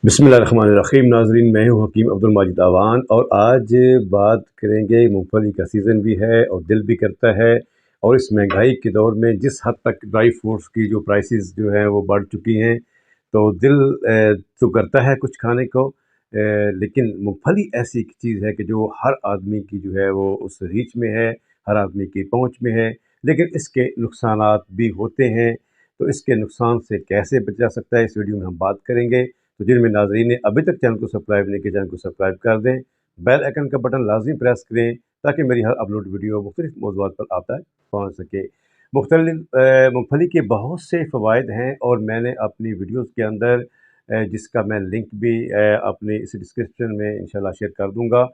बिस्मिल्लाहिर्रहमानिर्रहीम। नाजरीन, मैं हूँ हकीम अब्दुल माजिद आवान और आज बात करेंगे। मूंगफली का सीज़न भी है और दिल भी करता है, और इस महंगाई के दौर में जिस हद तक ड्राई फ्रूट्स की जो प्राइसेस जो हैं वो बढ़ चुकी हैं, तो दिल तो करता है कुछ खाने को। लेकिन मूंगफली ऐसी एक चीज़ है कि जो हर आदमी की जो है वो उस रीच में है, हर आदमी की पहुंच में है। लेकिन इसके नुकसानात भी होते हैं, तो इसके नुकसान से कैसे बचा जा सकता है, इस वीडियो में हम बात करेंगे। तो जिनमें नाज़रीन ने अभी तक चैनल को सब्सक्राइब नहीं किया, चैनल को सब्सक्राइब कर दें, बेल आइकन का बटन लाजमी प्रेस करें ताकि मेरी हर अपलोड वीडियो मुख्तलिफ मौज़ूआत पर आप तक पहुँच सके। मूँगफली के बहुत से फ़वाइद हैं, और मैंने अपनी वीडियोज़ के अंदर जिसका मैं लिंक भी अपने इस डिस्क्रिप्शन में इंशाल्लाह शेयर कर दूँगा,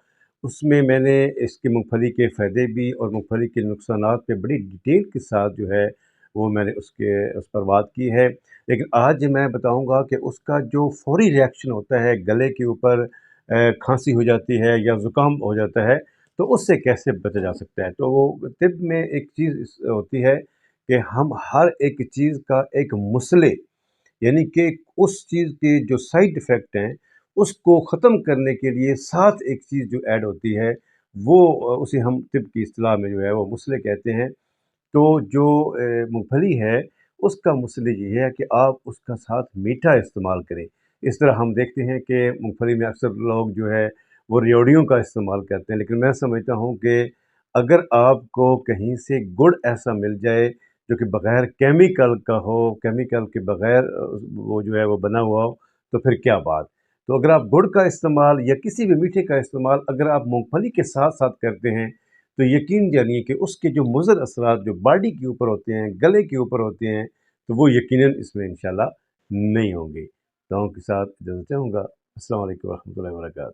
उसमें मैंने इसके मूँगफली के फ़ायदे भी और मूँगफली के नुकसानात पे बड़ी डिटेल के साथ जो है वो मैंने उस पर बात की है। लेकिन आज मैं बताऊँगा कि उसका जो फ़ौरी रिएक्शन होता है, गले के ऊपर खाँसी हो जाती है या ज़ुकाम हो जाता है, तो उससे कैसे बचा जा सकता है। तो वो तिब में एक चीज़ होती है कि हम हर एक चीज़ का एक मुसले, यानी कि उस चीज़ के जो साइड इफ़ेक्ट हैं, उसको ख़त्म करने के लिए साथ एक चीज़ जो ऐड होती है, वो उसे हम तिब की इस्तिलाह में जो है वो मुसले कहते हैं। तो जो मूँगफली है, उसका मसला ये है कि आप उसका साथ मीठा इस्तेमाल करें। इस तरह हम देखते हैं कि मूँगफली में अक्सर लोग जो है वो रियोड़ियों का इस्तेमाल करते हैं, लेकिन मैं समझता हूँ कि अगर आपको कहीं से गुड़ ऐसा मिल जाए जो कि बग़ैर केमिकल का हो, केमिकल के बग़ैर वो जो है वो बना हुआ हो, तो फिर क्या बात। तो अगर आप गुड़ का इस्तेमाल या किसी भी मीठे का इस्तेमाल अगर आप मूँगफली के साथ-साथ करते हैं, तो यकीन जानिए कि उसके जो मुज़र असरात जो बॉडी के ऊपर होते हैं, गले के ऊपर होते हैं, तो वो यकीनन इसमें इंशाल्लाह नहीं होंगे। दुआओं के साथ इजाज़त चाहूँगा। अस्सलाम वालेकुम व रहमतुल्लाहि व बरकातहू।